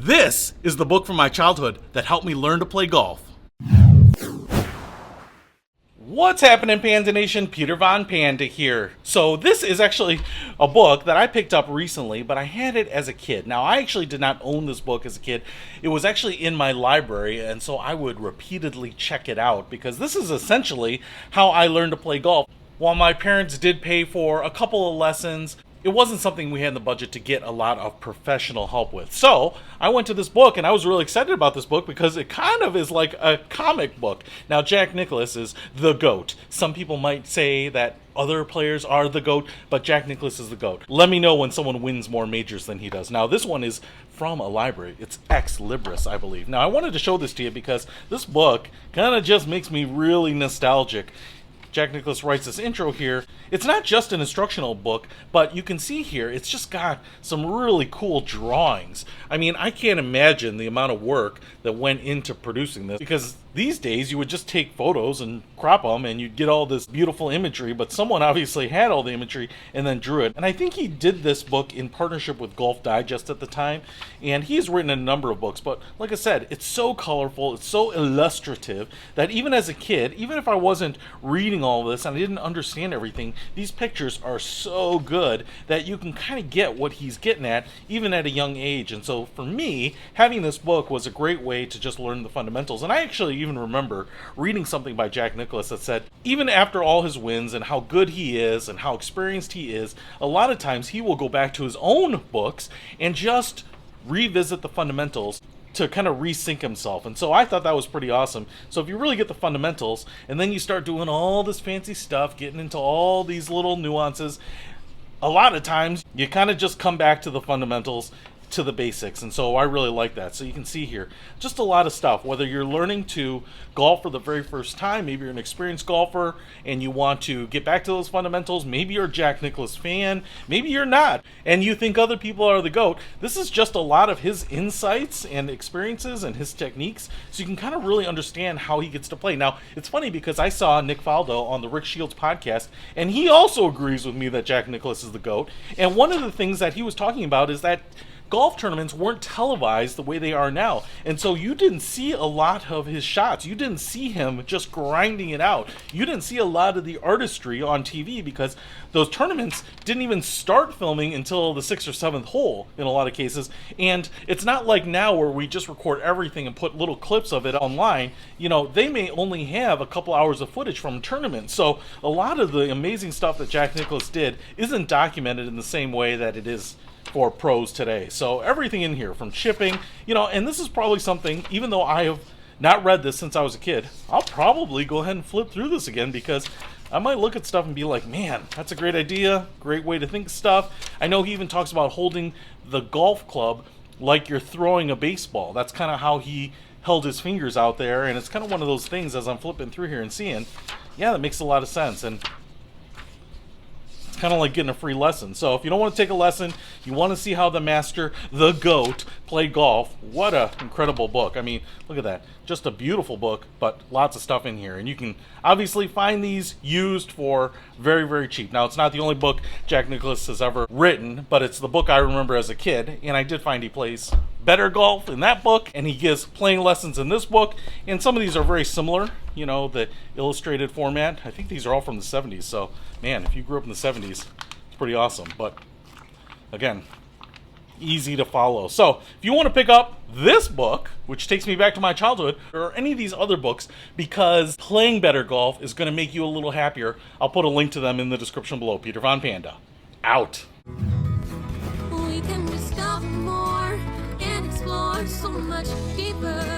This is the book from my childhood that helped me learn to play golf. What's happening, Panda Nation? Peter Von Panda here. So this is actually a book that I picked up recently, but I had it as a kid. Now, I actually did not own this book as a kid. It was actually in my library, and so I would repeatedly check it out because this is essentially how I learned to play golf. While my parents did pay for a couple of lessons, it wasn't something we had in the budget to get a lot of professional help with. So I went to this book, and I was really excited about this book because it kind of is like a comic book. Now, Jack Nicklaus is the GOAT. Some people might say that other players are the GOAT, but Jack Nicklaus is the GOAT. Let me know when someone wins more majors than he does. Now, this one is from a library. It's ex libris, I believe. Now, I wanted to show this to you because this book kind of just makes me really nostalgic. Jack Nicklaus writes this intro here. It's not just an instructional book, but you can see here, it's just got some really cool drawings. I mean, I can't imagine the amount of work that went into producing this, because these days you would just take photos and crop them and you'd get all this beautiful imagery, but someone obviously had all the imagery and then drew it. And I think he did this book in partnership with Golf Digest at the time, and he's written a number of books, but like I said, it's so colorful, it's so illustrative that even as a kid, even if I wasn't reading all this and I didn't understand everything, these pictures are so good that you can kind of get what he's getting at even at a young age. And so for me, having this book was a great way to just learn the fundamentals. And I actually even remember reading something by Jack Nicklaus that said even after all his wins and how good he is and how experienced he is, a lot of times he will go back to his own books and just revisit the fundamentals to kind of resync himself. And so I thought that was pretty awesome. So if you really get the fundamentals and then you start doing all this fancy stuff, getting into all these little nuances, a lot of times you kind of just come back to the fundamentals, to the basics. And so I really like that. So you can see here just a lot of stuff, whether you're learning to golf for the very first time, maybe you're an experienced golfer and you want to get back to those fundamentals, maybe you're a Jack Nicklaus fan, maybe you're not and you think other people are the GOAT. This is just a lot of his insights and experiences and his techniques, so you can kind of really understand how he gets to play. Now, it's funny because I saw Nick Faldo on the Rick Shields podcast, and he also agrees with me that Jack Nicklaus is the GOAT. And one of the things that he was talking about is that golf tournaments weren't televised the way they are now, and so you didn't see a lot of his shots. You didn't see him just grinding it out. You didn't see a lot of the artistry on TV because those tournaments didn't even start filming until the 6th or 7th hole in a lot of cases. And it's not like now where we just record everything and put little clips of it online. You know, they may only have a couple hours of footage from a tournament, so a lot of the amazing stuff that Jack Nicklaus did isn't documented in the same way that it is for pros today. So everything in here from chipping, you know, and this is probably something, even though I have not read this since I was a kid, I'll probably go ahead and flip through this again because I might look at stuff and be like, man, that's a great idea, great way to think stuff. I know he even talks about holding the golf club like you're throwing a baseball. That's kind of how he held his fingers out there, and it's kind of one of those things as I'm flipping through here and seeing, yeah, that makes a lot of sense. And it's kind of like getting a free lesson. So if you don't want to take a lesson, you want to see how the master, the GOAT, play golf, what a incredible book. I mean, look at that. Just a beautiful book, but lots of stuff in here. And you can obviously find these used for very, very cheap. Now, it's not the only book Jack Nicklaus has ever written, but it's the book I remember as a kid. And I did find he plays better golf in that book, and he gives playing lessons in this book. And some of these are very similar, you know, the illustrated format. I think these are all from the 70s. So, man, if you grew up in the 70s, it's pretty awesome. But again, easy to follow. So if you want to pick up this book, which takes me back to my childhood, or any of these other books, because playing better golf is going to make you a little happier, I'll put a link to them in the description below. Peter Von Panda, out. We can discover more and explore so much deeper.